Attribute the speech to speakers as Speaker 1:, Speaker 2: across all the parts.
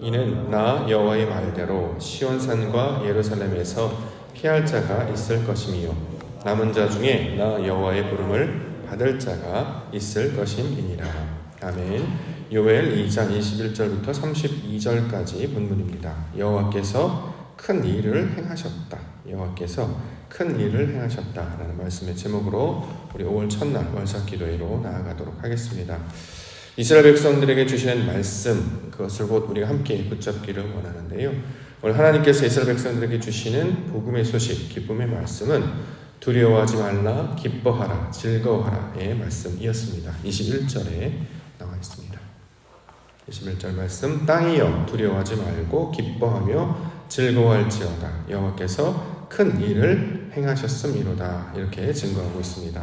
Speaker 1: 이는 나 여호와의 말대로 시온산과 예루살렘에서 피할 자가 있을 것이며 남은 자 중에 나 여호와의 부름을 받을 자가 있을 것임이니라. 아멘. 요엘 2장 21절부터 32절까지 본문입니다. 여호와께서 큰 일을 행하셨다. 여호와께서 큰 일을 행하셨다라는 말씀의 제목으로 우리 5월 첫날 월삭 기도회로 나아가도록 하겠습니다. 이스라엘 백성들에게 주시는 말씀, 그것을 곧 우리가 함께 붙잡기를 원하는데요. 오늘 하나님께서 이스라엘 백성들에게 주시는 복음의 소식, 기쁨의 말씀은 두려워하지 말라, 기뻐하라, 즐거워하라의 말씀이었습니다. 21절에 나와 있습니다. 21절 말씀, 땅이여 두려워하지 말고 기뻐하며 즐거워할지어다. 여호와께서 큰 일을 행하셨음이로다. 이렇게 증거하고 있습니다.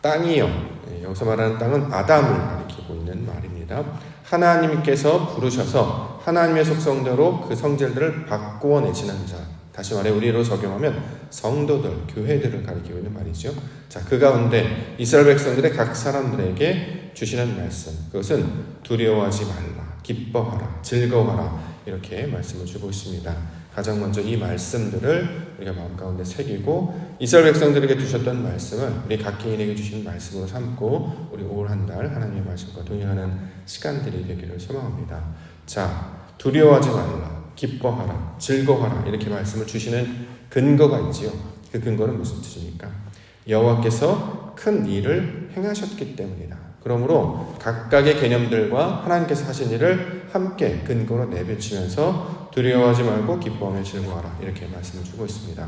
Speaker 1: 땅이여, 여기서 말하는 땅은 아담을 가리키고 있는 말입니다. 하나님께서 부르셔서 하나님의 속성대로 그 성질들을 바꾸어 내시는 자, 다시 말해 우리로 적용하면 성도들, 교회들을 가리키고 있는 말이죠. 자, 그 가운데 이스라엘 백성들의 각 사람들에게 주시는 말씀, 그것은 두려워하지 말라, 기뻐하라, 즐거워하라, 이렇게 말씀을 주고 있습니다. 가장 먼저 이 말씀들을 우리가 마음 가운데 새기고 이스라엘 백성들에게 주셨던 말씀을 우리 각 개인에게 주신 말씀으로 삼고 우리 올 한 달 하나님의 말씀과 동행하는 시간들이 되기를 소망합니다. 자, 두려워하지 말라, 기뻐하라, 즐거워하라, 이렇게 말씀을 주시는 근거가 있지요. 그 근거는 무슨 뜻입니까? 여호와께서 큰 일을 행하셨기 때문이다. 그러므로 각각의 개념들과 하나님께서 하신 일을 함께 근거로 내비치면서 두려워하지 말고 기뻐하며 즐거워하라, 이렇게 말씀을 주고 있습니다.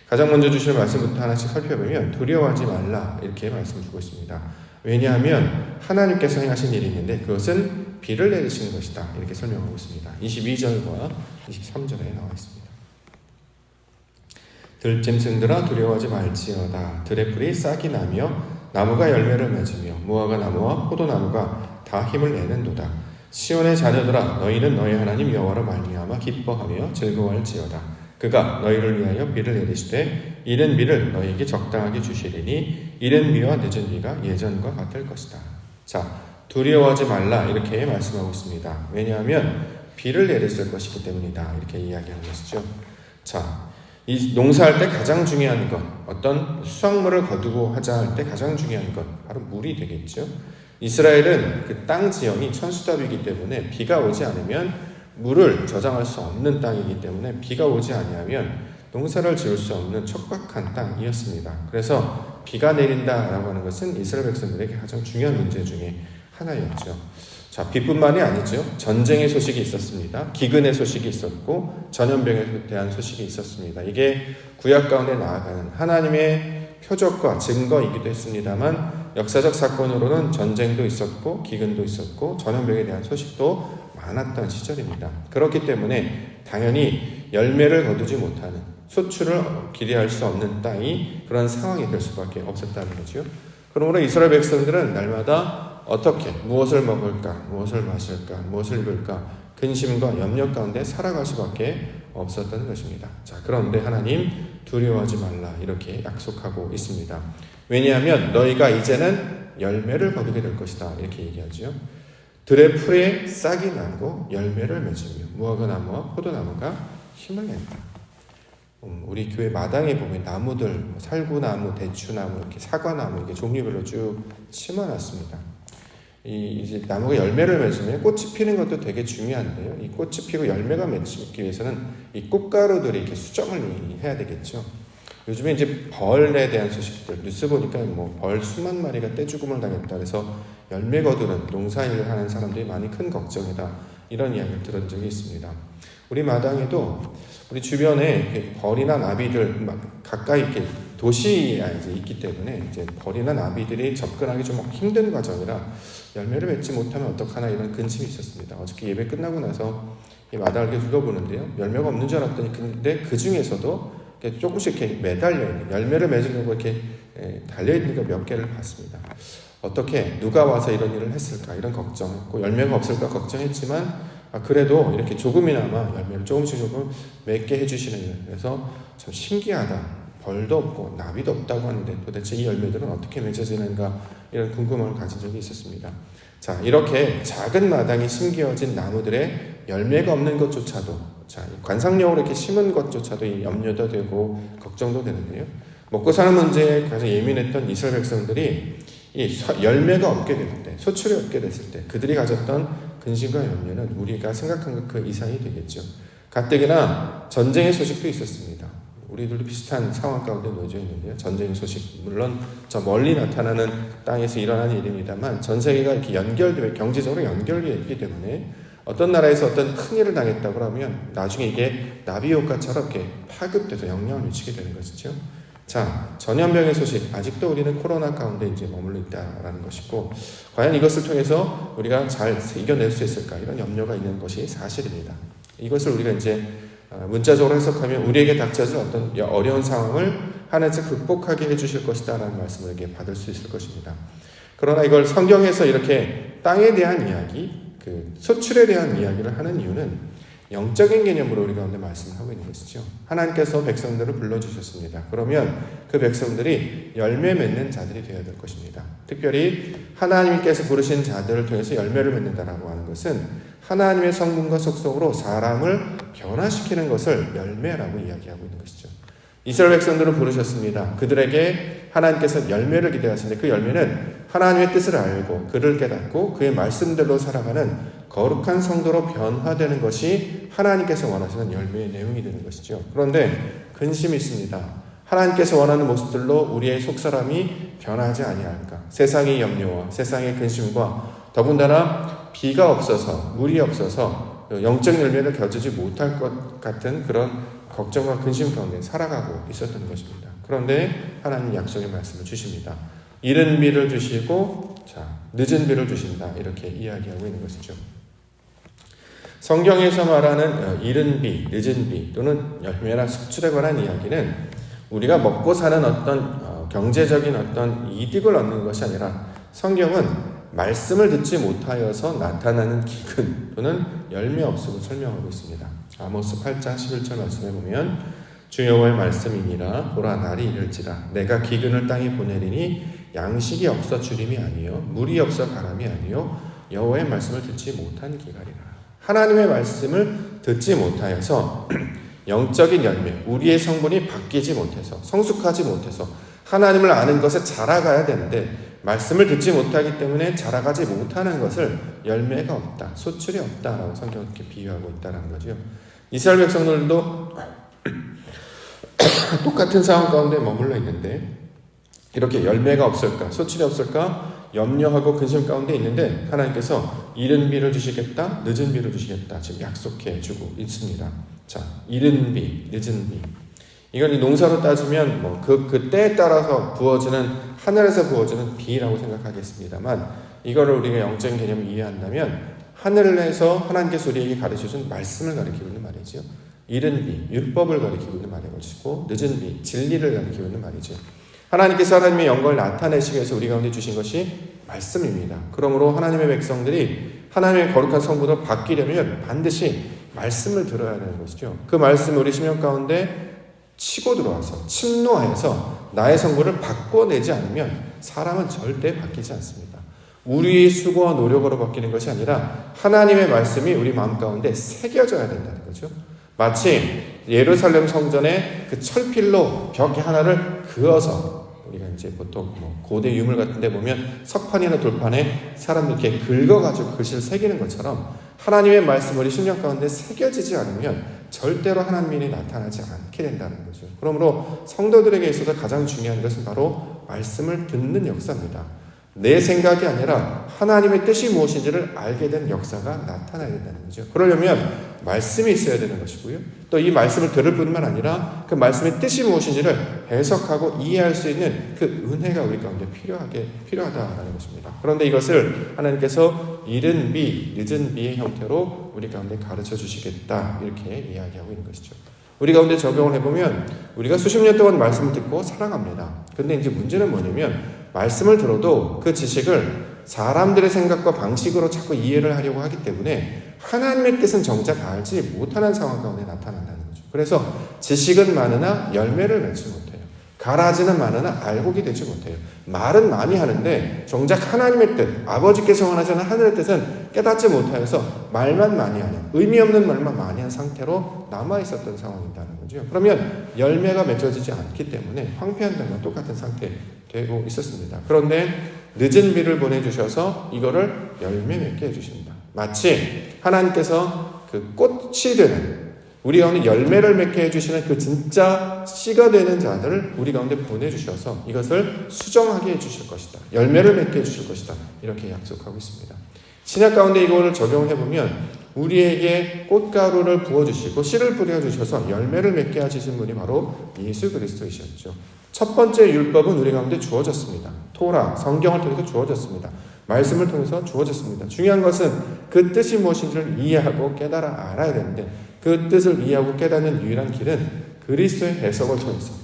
Speaker 1: 가장 먼저 주시는 말씀부터 하나씩 살펴보면 두려워하지 말라, 이렇게 말씀을 주고 있습니다. 왜냐하면 하나님께서 행하신 일이 있는데 그것은 비를 내리시는 것이다, 이렇게 설명하고 있습니다. 22절과 23절에 나와 있습니다. 들짐승들아 두려워하지 말지어다. 들의 풀이 싹이 나며 나무가 열매를 맺으며 무화과 나무와 포도나무가 다 힘을 내는도다. 시온의 자녀들아 너희는 너희 하나님 여호와로 말미암아 기뻐하며 즐거워할지어다. 그가 너희를 위하여 비를 내리시되 이른 비를 너희에게 적당하게 주시리니 이른 비와 늦은 비가 예전과 같을 것이다. 자, 두려워하지 말라, 이렇게 말씀하고 있습니다. 왜냐하면 비를 내리실 것이기 때문이다, 이렇게 이야기하는 것이죠. 자, 이 농사할 때 가장 중요한 것, 어떤 수확물을 거두고 하자 할 때 가장 중요한 것, 바로 물이 되겠죠. 이스라엘은 그 땅 지형이 천수답이기 때문에 비가 오지 않으면 물을 저장할 수 없는 땅이기 때문에 비가 오지 아니하면 농사를 지을 수 없는 척박한 땅이었습니다. 그래서 비가 내린다라고 하는 것은 이스라엘 백성들에게 가장 중요한 문제 중에 하나였죠. 자, 비뿐만이 아니죠. 전쟁의 소식이 있었습니다. 기근의 소식이 있었고 전염병에 대한 소식이 있었습니다. 이게 구약 가운데 나아가는 하나님의 표적과 증거이기도 했습니다만 역사적 사건으로는 전쟁도 있었고 기근도 있었고 전염병에 대한 소식도 많았던 시절입니다. 그렇기 때문에 당연히 열매를 거두지 못하는, 수출을 기대할 수 없는 땅이 그런 상황이 될 수밖에 없었다는 거죠. 그러므로 이스라엘 백성들은 날마다 어떻게, 무엇을 먹을까, 무엇을 마실까, 무엇을 입을까 근심과 염려 가운데 살아갈 수밖에 없었던 것입니다. 자, 그런데 하나님 두려워하지 말라, 이렇게 약속하고 있습니다. 왜냐하면 너희가 이제는 열매를 거두게 될 것이다, 이렇게 얘기하죠. 들의 풀에 싹이 나고 열매를 맺으며 무화과 나무와 포도나무가 힘을 낸다. 우리 교회 마당에 보면 나무들, 살구나무, 대추나무, 이렇게 사과나무, 이렇게 종류별로 쭉 심어놨습니다. 이제 나무가 열매를 맺으면 꽃이 피는 것도 되게 중요한데요. 이 꽃이 피고 열매가 맺기 위해서는 이 꽃가루들이 이렇게 수정을 해야 되겠죠. 요즘에 이제 벌에 대한 소식들, 뉴스 보니까 뭐 벌 수만 마리가 떼죽음을 당했다. 그래서 열매 거두는 농사일을 하는 사람들이 많이 큰 걱정이다, 이런 이야기를 들은 적이 있습니다. 우리 마당에도 우리 주변에 벌이나 나비들 막 가까이 이렇게 도시에 이제 있기 때문에 이제 벌이나 나비들이 접근하기 좀 힘든 과정이라 열매를 맺지 못하면 어떡하나, 이런 근심이 있었습니다. 어저께 예배 끝나고 나서 이 마당을 이렇게 둘러보는데요. 열매가 없는 줄 알았더니 근데 그 중에서도 조금씩 이렇게 매달려 있는, 열매를 맺으려고 이렇게 달려 있는 거 몇 개를 봤습니다. 어떻게 누가 와서 이런 일을 했을까, 이런 걱정했고 열매가 없을까 걱정했지만 그래도 이렇게 조금이나마 열매를 조금 맺게 해주시는 일, 그래서 참 신기하다. 벌도 없고 나비도 없다고 하는데 도대체 이 열매들은 어떻게 맺어지는가, 이런 궁금함을 가진 적이 있었습니다. 자, 이렇게 작은 마당에 심겨진 나무들의 열매가 없는 것조차도, 자, 관상용으로 이렇게 심은 것조차도 염려도 되고 걱정도 되는데요. 먹고 사는 문제에 가장 예민했던 이스라엘 백성들이 이 열매가 없게 될 때, 소출이 없게 됐을 때 그들이 가졌던 근심과 염려는 우리가 생각한 것 그 이상이 되겠죠. 가뜩이나 전쟁의 소식도 있었습니다. 우리들도 비슷한 상황 가운데 놓여져 있는데요. 전쟁의 소식, 물론 저 멀리 나타나는 땅에서 일어나는 일입니다만 전 세계가 이렇게 연결되어 경제적으로 연결되어 있기 때문에 어떤 나라에서 어떤 큰 일을 당했다고 하면 나중에 이게 나비효과처럼 이렇게 파급돼서 영향을 미치게 되는 것이죠. 자, 전염병의 소식, 아직도 우리는 코로나 가운데 이제 머물러 있다라는 것이고, 과연 이것을 통해서 우리가 잘 이겨낼 수 있을까, 이런 염려가 있는 것이 사실입니다. 이것을 우리가 이제 문자적으로 해석하면 우리에게 닥쳐질 어떤 어려운 상황을 하나님께서 극복하게 해주실 것이다라는 말씀을 이렇게 받을 수 있을 것입니다. 그러나 이걸 성경에서 이렇게 땅에 대한 이야기, 그 소출에 대한 이야기를 하는 이유는 영적인 개념으로 우리 가운데 말씀을 하고 있는 것이죠. 하나님께서 백성들을 불러주셨습니다. 그러면 그 백성들이 열매 맺는 자들이 되어야 될 것입니다. 특별히 하나님께서 부르신 자들을 통해서 열매를 맺는다라고 하는 것은 하나님의 성분과 속성으로 사람을 변화시키는 것을 열매라고 이야기하고 있는 것이죠. 이스라엘 백성들을 부르셨습니다. 그들에게 하나님께서 열매를 기대하시는데 그 열매는 하나님의 뜻을 알고 그를 깨닫고 그의 말씀대로 살아가는 거룩한 성도로 변화되는 것이 하나님께서 원하시는 열매의 내용이 되는 것이죠. 그런데 근심이 있습니다. 하나님께서 원하는 모습들로 우리의 속사람이 변하지 아니할까? 세상의 염려와 세상의 근심과 더군다나 비가 없어서 물이 없어서 영적 열매를 거두지 못할 것 같은 그런 걱정과 근심 가운데 살아가고 있었던 것입니다. 그런데 하나님 약속의 말씀을 주십니다. 이른 비를 주시고 늦은 비를 주신다, 이렇게 이야기하고 있는 것이죠. 성경에서 말하는 이른 비, 늦은 비 또는 열매나 수출에 관한 이야기는 우리가 먹고 사는 어떤 경제적인 어떤 이득을 얻는 것이 아니라 성경은 말씀을 듣지 못하여서 나타나는 기근 또는 열매 없음을 설명하고 있습니다. 아모스 8장 11절 말씀에 보면 주 여호와의 말씀이니라 보라 날이 이를지라 내가 기근을 땅에 보내리니 양식이 없어 주림이 아니요 물이 없어 가람이 아니요 여호와의 말씀을 듣지 못한 기갈이라. 하나님의 말씀을 듣지 못하여서 영적인 열매, 우리의 성분이 바뀌지 못해서 성숙하지 못해서 하나님을 아는 것에 자라가야 되는데 말씀을 듣지 못하기 때문에 자라가지 못하는 것을 열매가 없다, 소출이 없다라고 성경은 이렇게 비유하고 있다는 거죠. 이스라엘 백성들도 똑같은 상황 가운데 머물러 있는데 이렇게 열매가 없을까, 소출이 없을까 염려하고 근심 가운데 있는데 하나님께서 이른 비를 주시겠다, 늦은 비를 주시겠다 지금 약속해 주고 있습니다. 자, 이른 비, 늦은 비, 이건 농사로 따지면 그 때에 따라서 부어지는, 하늘에서 부어지는 비라고 생각하겠습니다만 이거를 우리가 영적인 개념을 이해한다면 하늘에서 하나님께서 우리에게 가르쳐준 말씀을 가리키고 있는 말이죠. 이른 비, 율법을 가리키고 있는 말인 것이고 늦은 비, 진리를 가리키고 있는 말이죠. 하나님께서 하나님의 영광을 나타내시기 위해서 우리 가운데 주신 것이 말씀입니다. 그러므로 하나님의 백성들이 하나님의 거룩한 성분으로 바뀌려면 반드시 말씀을 들어야 되는 것이죠. 그 말씀이 우리 심령 가운데 치고 들어와서 침노하여서 나의 성분을 바꿔내지 않으면 사람은 절대 바뀌지 않습니다. 우리의 수고와 노력으로 바뀌는 것이 아니라 하나님의 말씀이 우리 마음 가운데 새겨져야 된다는 거죠. 마치 예루살렘 성전에 그 철필로 벽 하나를 그어서 우리가 이제 보통 고대 유물 같은 데 보면 석판이나 돌판에 사람들 이렇게 긁어가지고 글씨를 새기는 것처럼 하나님의 말씀이 우리 심령 가운데 새겨지지 않으면 절대로 하나님이 나타나지 않게 된다는 거죠. 그러므로 성도들에게 있어서 가장 중요한 것은 바로 말씀을 듣는 역사입니다. 내 생각이 아니라 하나님의 뜻이 무엇인지를 알게 된 역사가 나타나야 된다는 거죠. 그러려면 말씀이 있어야 되는 것이고요. 또 이 말씀을 들을 뿐만 아니라 그 말씀의 뜻이 무엇인지를 해석하고 이해할 수 있는 그 은혜가 우리 가운데 필요하다는 것입니다. 그런데 이것을 하나님께서 이른 비, 늦은 비의 형태로 우리 가운데 가르쳐 주시겠다, 이렇게 이야기하고 있는 것이죠. 우리 가운데 적용을 해보면 우리가 수십 년 동안 말씀을 듣고 살아갑니다. 근데 이제 문제는 뭐냐면 말씀을 들어도 그 지식을 사람들의 생각과 방식으로 자꾸 이해를 하려고 하기 때문에 하나님의 뜻은 정작 알지 못하는 상황 가운데 나타난다는 거죠. 그래서 지식은 많으나 열매를 맺지 못해요. 가라지는 많으나 알곡이 되지 못해요. 말은 많이 하는데 정작 하나님의 뜻, 아버지께서 원하시는 하늘의 뜻은 깨닫지 못하여서 말만 많이 하는, 의미 없는 말만 많이 한 상태로 남아있었던 상황이라는 거죠. 그러면 열매가 맺어지지 않기 때문에 황폐한 땅과 똑같은 상태에 되고 있었습니다. 그런데 늦은 비를 보내주셔서 이거를 열매 맺게 해주십니다. 마치 하나님께서 그 꽃이 되는, 우리 가운데 열매를 맺게 해주시는 그 진짜 씨가 되는 자들을 우리 가운데 보내주셔서 이것을 수정하게 해주실 것이다. 열매를 맺게 해주실 것이다. 이렇게 약속하고 있습니다. 신약 가운데 이거를 적용해보면 우리에게 꽃가루를 부어주시고 씨를 뿌려주셔서 열매를 맺게 하시는 분이 바로 예수 그리스도이셨죠. 첫 번째 율법은 우리 가운데 주어졌습니다. 토라, 성경을 통해서 주어졌습니다. 말씀을 통해서 주어졌습니다. 중요한 것은 그 뜻이 무엇인지를 이해하고 깨달아 알아야 되는데 그 뜻을 이해하고 깨닫는 유일한 길은 그리스도의 해석을 통해서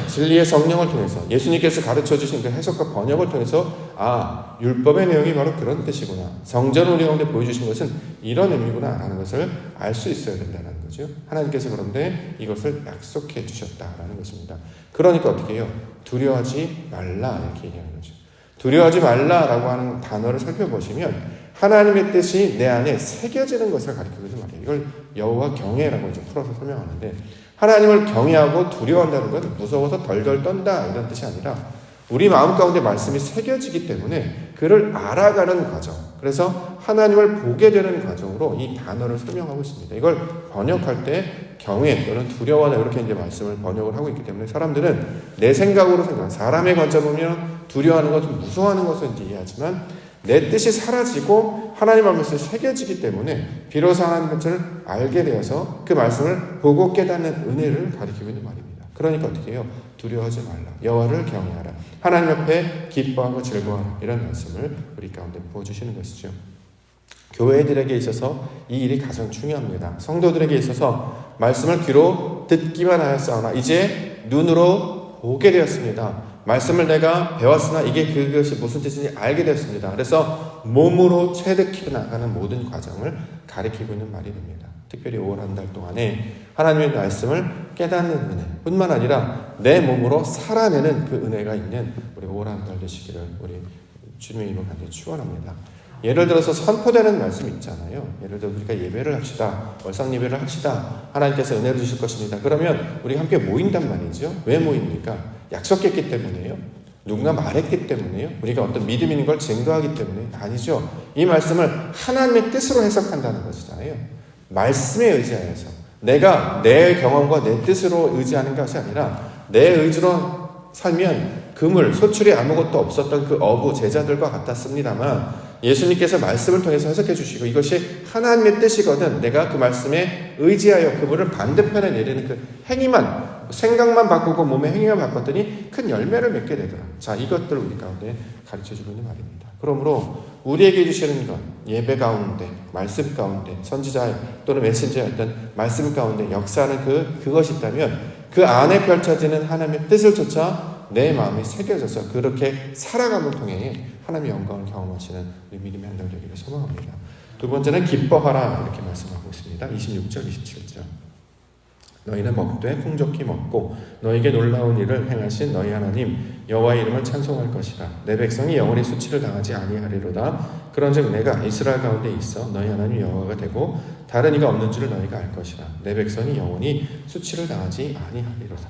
Speaker 1: 진리의 성령을 통해서 예수님께서 가르쳐주신 그 해석과 번역을 통해서 율법의 내용이 바로 그런 뜻이구나. 성전을 우리 가운데 보여주신 것은 이런 의미구나 라는 것을 알 수 있어야 된다는 거죠. 하나님께서 그런데 이것을 약속해 주셨다라는 것입니다. 그러니까 어떻게 해요? 두려워하지 말라 이렇게 얘기하는 거죠. 두려워하지 말라라고 하는 단어를 살펴보시면 하나님의 뜻이 내 안에 새겨지는 것을 가리키고 있는 말이에요. 이걸 여호와 경외라고 좀 풀어서 설명하는데 하나님을 경외하고 두려워한다는 건 무서워서 덜덜 떤다 이런 뜻이 아니라 우리 마음 가운데 말씀이 새겨지기 때문에 그를 알아가는 과정, 그래서 하나님을 보게 되는 과정으로 이 단어를 설명하고 있습니다. 이걸 번역할 때 경외 또는 두려워하다 이렇게 이제 말씀을 번역을 하고 있기 때문에 사람들은 내 생각으로 사람의 관점 보면 두려워하는 것, 무서워하는 것을 이제 이해하지만 내 뜻이 사라지고 하나님의 말씀이 새겨지기 때문에 비로소 하나님의 뜻을 알게 되어서 그 말씀을 보고 깨닫는 은혜를 가리키고 있는 말입니다. 그러니까 어떻게 해요? 두려워하지 말라. 여호와를 경외하라. 하나님 앞에 기뻐하고 즐거워하라. 이런 말씀을 우리 가운데 부어주시는 것이죠. 교회들에게 있어서 이 일이 가장 중요합니다. 성도들에게 있어서 말씀을 귀로 듣기만 하였사오나 이제 눈으로 보게 되었습니다. 말씀을 내가 배웠으나 이게 그것이 무슨 뜻인지 알게 되었습니다. 그래서 몸으로 체득해 나가는 모든 과정을 가리키고 있는 말이 됩니다. 특별히 5월 한 달 동안에 하나님의 말씀을 깨닫는 은혜 뿐만 아니라 내 몸으로 살아내는 그 은혜가 있는 우리 5월 한 달 되시기를 우리 주님의 이름으로 간절히 축원합니다. 예를 들어서 선포되는 말씀이 있잖아요. 예를 들어 우리가 예배를 합시다. 월상 예배를 합시다. 하나님께서 은혜를 주실 것입니다. 그러면 우리가 함께 모인단 말이죠. 왜 모입니까? 약속했기 때문에요. 누군가 말했기 때문에요. 우리가 어떤 믿음 있는 걸 증거하기 때문에 아니죠. 이 말씀을 하나님의 뜻으로 해석한다는 것이잖아요. 말씀에 의지하여서 내가 내 경험과 내 뜻으로 의지하는 것이 아니라 내 의지로 살면 그물, 소출이 아무것도 없었던 그 어부 제자들과 같았습니다만 예수님께서 말씀을 통해서 해석해 주시고 이것이 하나님의 뜻이거든 내가 그 말씀에 의지하여 그물을 반대편에 내리는 그 행위만, 생각만 바꾸고 몸의 행위만 바꿨더니 큰 열매를 맺게 되더라. 자, 이것들을 우리 가운데 가르쳐주고 있는 말입니다. 그러므로 우리에게 주시는 것, 예배 가운데, 말씀 가운데, 선지자 또는 메신저의 어떤 말씀 가운데 역사하는 그것이 있다면 그 안에 펼쳐지는 하나님의 뜻을 쫓아 내 마음이 새겨져서 그렇게 살아감을 통해 하나님의 영광을 경험하시는 우리 믿음의 한 달 되기를 소망합니다. 두 번째는 기뻐하라 이렇게 말씀하고 있습니다. 26절, 27절. 너희는 먹되 풍족히 먹고 너에게 놀라운 일을 행하신 너희 하나님 여호와의 이름을 찬송할 것이라. 내 백성이 영원히 수치를 당하지 아니하리로다. 그런즉 내가 이스라엘 가운데 있어 너희 하나님 여호와가 되고 다른 이가 없는 줄을 너희가 알 것이라. 내 백성이 영원히 수치를 당하지 아니하리로다.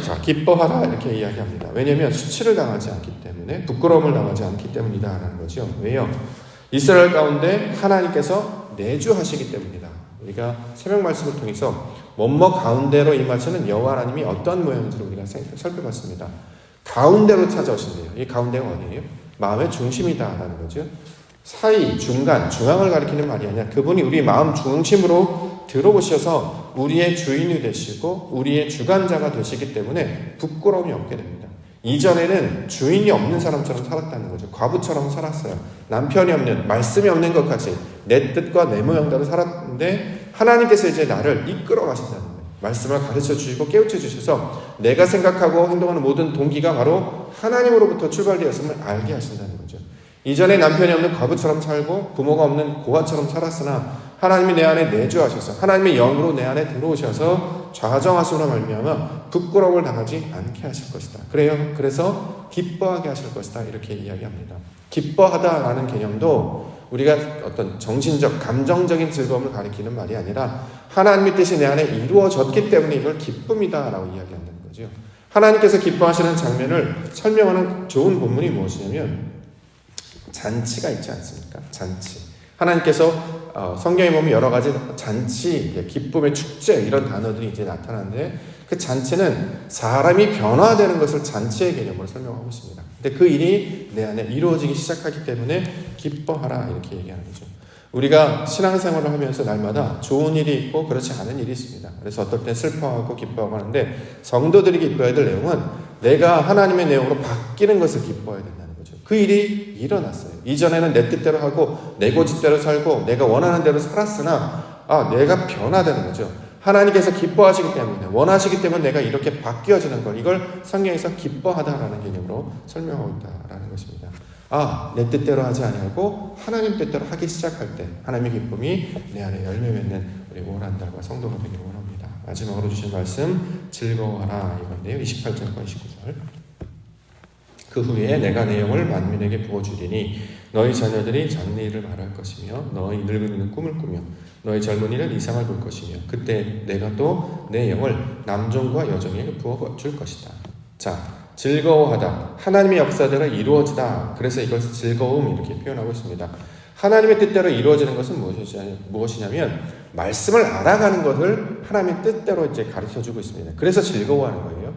Speaker 1: 자, 기뻐하라 이렇게 이야기합니다. 왜냐하면 수치를 당하지 않기 때문에, 부끄러움을 당하지 않기 때문이다라는 거죠. 왜요? 이스라엘 가운데 하나님께서 내주하시기 때문이다. 우리가 새벽 말씀을 통해서 원목 가운데로 임하시는 여호와 하나님이 어떤 모양인지를 우리가 살펴봤습니다. 가운데로 찾아오신대요. 이 가운데가 어디예요? 마음의 중심이다라는 거죠. 사이, 중간, 중앙을 가리키는 말이 아니라 그분이 우리 마음 중심으로 들어오셔서 우리의 주인이 되시고 우리의 주관자가 되시기 때문에 부끄러움이 없게 됩니다. 이전에는 주인이 없는 사람처럼 살았다는 거죠. 과부처럼 살았어요. 남편이 없는, 말씀이 없는 것까지 내 뜻과 내 모양대로 살았는데 하나님께서 이제 나를 이끌어 가신다는 거예요. 말씀을 가르쳐 주시고 깨우쳐 주셔서 내가 생각하고 행동하는 모든 동기가 바로 하나님으로부터 출발되었음을 알게 하신다는 거죠. 이전에 남편이 없는 과부처럼 살고 부모가 없는 고아처럼 살았으나 하나님이 내 안에 내주하셔서 하나님의 영으로 내 안에 들어오셔서 좌정하심으로 말미암아 부끄러움을 당하지 않게 하실 것이다. 그래서 기뻐하게 하실 것이다. 이렇게 이야기합니다. 기뻐하다라는 개념도 우리가 어떤 정신적, 감정적인 즐거움을 가리키는 말이 아니라 하나님의 뜻이 내 안에 이루어졌기 때문에 이걸 기쁨이다라고 이야기한다는 거죠. 하나님께서 기뻐하시는 장면을 설명하는 좋은 본문이 무엇이냐면 잔치가 있지 않습니까? 잔치. 하나님께서 성경에 보면 여러 가지 잔치, 기쁨의 축제 이런 단어들이 이제 나타나는데 그 잔치는 사람이 변화되는 것을 잔치의 개념으로 설명하고 있습니다. 근데 그 일이 내 안에 이루어지기 시작하기 때문에 기뻐하라 이렇게 얘기하는 거죠. 우리가 신앙생활을 하면서 날마다 좋은 일이 있고 그렇지 않은 일이 있습니다. 그래서 어떨 때 슬퍼하고 기뻐하고 하는데 성도들이 기뻐해야 될 내용은 내가 하나님의 내용으로 바뀌는 것을 기뻐해야 된다는 거죠. 그 일이 일어났어요. 이전에는 내 뜻대로 하고 내 고집대로 살고 내가 원하는 대로 살았으나 내가 변화되는 거죠. 하나님께서 기뻐하시기 때문에 원하시기 때문에 내가 이렇게 바뀌어지는 걸 이걸 성경에서 기뻐하다라는 개념으로 설명하고 있다라는 것입니다. 내 뜻대로 하지 아니하고 하나님 뜻대로 하기 시작할 때 하나님의 기쁨이 내 안에 열매 맺는 우리 오란달과 성도가 되기를 원합니다. 마지막으로 주신 말씀 즐거워하라 이건데요. 28절과 29절. 그 후에 내가 내 영을 만민에게 부어주리니 너희 자녀들이 장래일을 말할 것이며 너희 늙은이는 꿈을 꾸며 너희 젊은이는 이상을 볼 것이며 그때 내가 또 내 영을 남종과 여종에게 부어줄 것이다. 자, 즐거워하다. 하나님의 역사대로 이루어지다. 그래서 이것을 즐거움 이렇게 표현하고 있습니다. 하나님의 뜻대로 이루어지는 것은 무엇이냐면 말씀을 알아가는 것을 하나님의 뜻대로 이제 가르쳐주고 있습니다. 그래서 즐거워하는 거예요.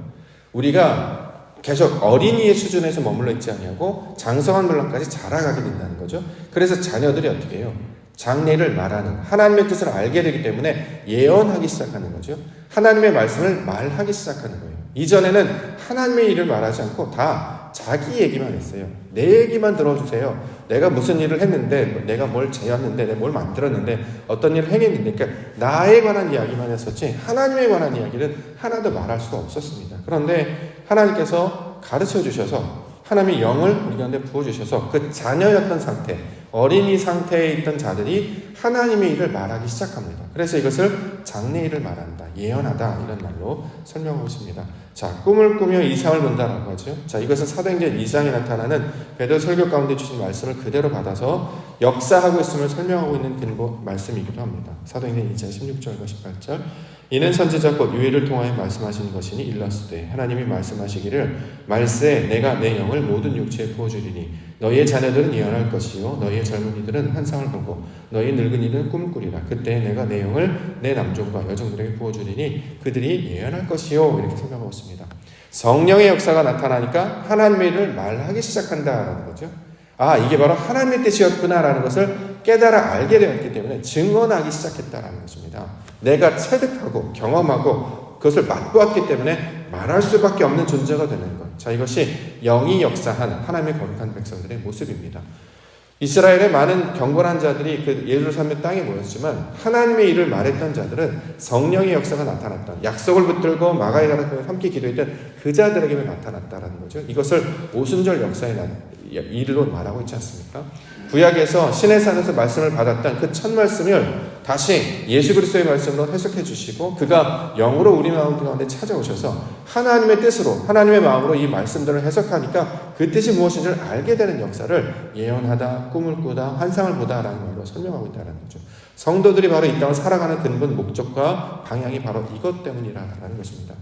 Speaker 1: 우리가 계속 어린이의 수준에서 머물러 있지 아니하고 장성한 물론까지 자라가게 된다는 거죠. 그래서 자녀들이 어떻게 해요? 장래를 말하는 하나님의 뜻을 알게 되기 때문에 예언하기 시작하는 거죠. 하나님의 말씀을 말하기 시작하는 거예요. 이전에는 하나님의 일을 말하지 않고 다 자기 얘기만 했어요. 내 얘기만 들어주세요. 내가 무슨 일을 했는데, 내가 뭘 재웠는데, 내가 뭘 만들었는데, 어떤 일을 행했는데, 그러니까 나에 관한 이야기만 했었지 하나님에 관한 이야기는 하나도 말할 수가 없었습니다. 그런데 하나님께서 가르쳐 주셔서 하나님의 영을 우리 가운데 부어주셔서 그 자녀였던 상태, 어린이 상태에 있던 자들이 하나님의 일을 말하기 시작합니다. 그래서 이것을 장래일을 말한다, 예언하다 이런 말로 설명하고 있습니다. 자, 꿈을 꾸며 이상을 본다라고 하죠. 자, 이것은 사도행전 2장에 나타나는 베드로 설교 가운데 주신 말씀을 그대로 받아서 역사하고 있음을 설명하고 있는 근거 말씀이기도 합니다. 사도행전 2장 16절과 18절. 이는 선지자 곧 유일을 통하여 말씀하시는 것이니 일렀으되 하나님이 말씀하시기를 말세 내가 내 영을 모든 육체에 부어주리니 너희의 자녀들은 예언할 것이요 너희의 젊은이들은 환상을 보고 너희 늙은이는 꿈을 꾸리라. 그때 내가 내 영을 내 남종과 여종들에게 부어주리니 그들이 예언할 것이요 이렇게 설명하고 있습니다. 성령의 역사가 나타나니까 하나님의 일을 말하기 시작한다라는 거죠. 이게 바로 하나님의 뜻이었구나라는 것을 깨달아 알게 되었기 때문에 증언하기 시작했다라는 것입니다. 내가 체득하고 경험하고 그것을 맛보았기 때문에 말할 수밖에 없는 존재가 되는 것. 자, 이것이 영이 역사한 하나님의 거룩한 백성들의 모습입니다. 이스라엘의 많은 경건한 자들이 그 예루살렘 땅에 모였지만 하나님의 일을 말했던 자들은 성령의 역사가 나타났던, 약속을 붙들고 마가에 가서 함께 기도했던 그 자들에게만 나타났다라는 거죠. 이것을 오순절 역사의 일로 말하고 있지 않습니까? 구약에서 시내산에서 말씀을 받았던 그 첫 말씀을 다시 예수 그리스도의 말씀으로 해석해 주시고 그가 영으로 우리 마음 가운데 찾아오셔서 하나님의 뜻으로 하나님의 마음으로 이 말씀들을 해석하니까 그 뜻이 무엇인지를 알게 되는 역사를 예언하다, 꿈을 꾸다, 환상을 보다라는 말로 설명하고 있다는 거죠. 성도들이 바로 이 땅을 살아가는 근본 목적과 방향이 바로 이것 때문이라는 것입니다.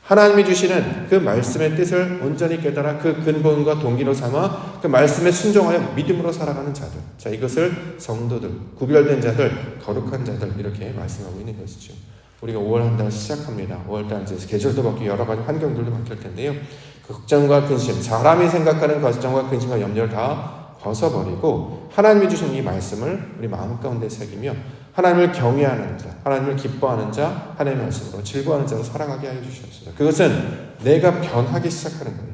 Speaker 1: 하나님이 주시는 그 말씀의 뜻을 온전히 깨달아 그 근본과 동기로 삼아 그 말씀에 순종하여 믿음으로 살아가는 자들. 자, 이것을 성도들, 구별된 자들, 거룩한 자들 이렇게 말씀하고 있는 것이죠. 우리가 5월 한 달 시작합니다. 5월달 이제 계절도 바뀌고 여러 가지 환경들도 바뀔 텐데요. 그 걱정과 근심, 사람이 생각하는 걱정과 근심과 염려를 다 벗어버리고 하나님이 주신 이 말씀을 우리 마음 가운데 새기며 하나님을 경외하는 자, 하나님을 기뻐하는 자, 하나님의 말씀으로 즐거워하는 자로 살아가게 하여 주시옵소서. 그것은 내가 변하기 시작하는 거예요.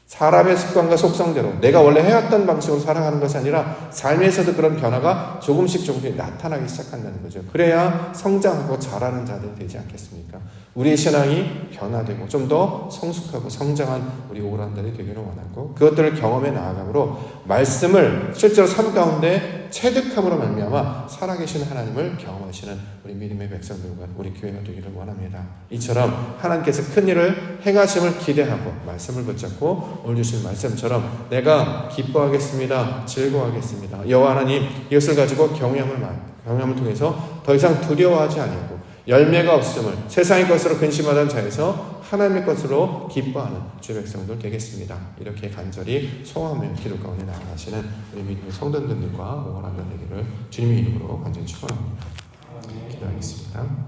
Speaker 1: 사람의 습관과 속성대로 내가 원래 해왔던 방식으로 살아가는 것이 아니라 삶에서도 그런 변화가 조금씩 나타나기 시작한다는 거죠. 그래야 성장하고 자라는 자들이 되지 않겠습니까? 우리의 신앙이 변화되고 좀 더 성숙하고 성장한 우리 오란들이 되기를 원하고 그것들을 경험해 나아감으로 말씀을 실제로 삶 가운데 체득함으로 말미암아 살아계신 하나님을 경험하시는 우리 믿음의 백성들과 우리 교회가 되기를 원합니다. 이처럼 하나님께서 큰 일을 행하심을 기대하고 말씀을 붙잡고 오늘 주신 말씀처럼 내가 기뻐하겠습니다. 즐거워하겠습니다. 여호와 하나님, 이것을 가지고 경외함을 통해서 더 이상 두려워하지 아니하고 열매가 없음을 세상의 것으로 근심하던 자에서 하나님의 것으로 기뻐하는 주의 백성들 되겠습니다. 이렇게 간절히 소원하며 기도 가운데 나아가시는 우리 믿음의 성도들과 원하는 되기를 주님의 이름으로 간절히 축원합니다. 기도하겠습니다.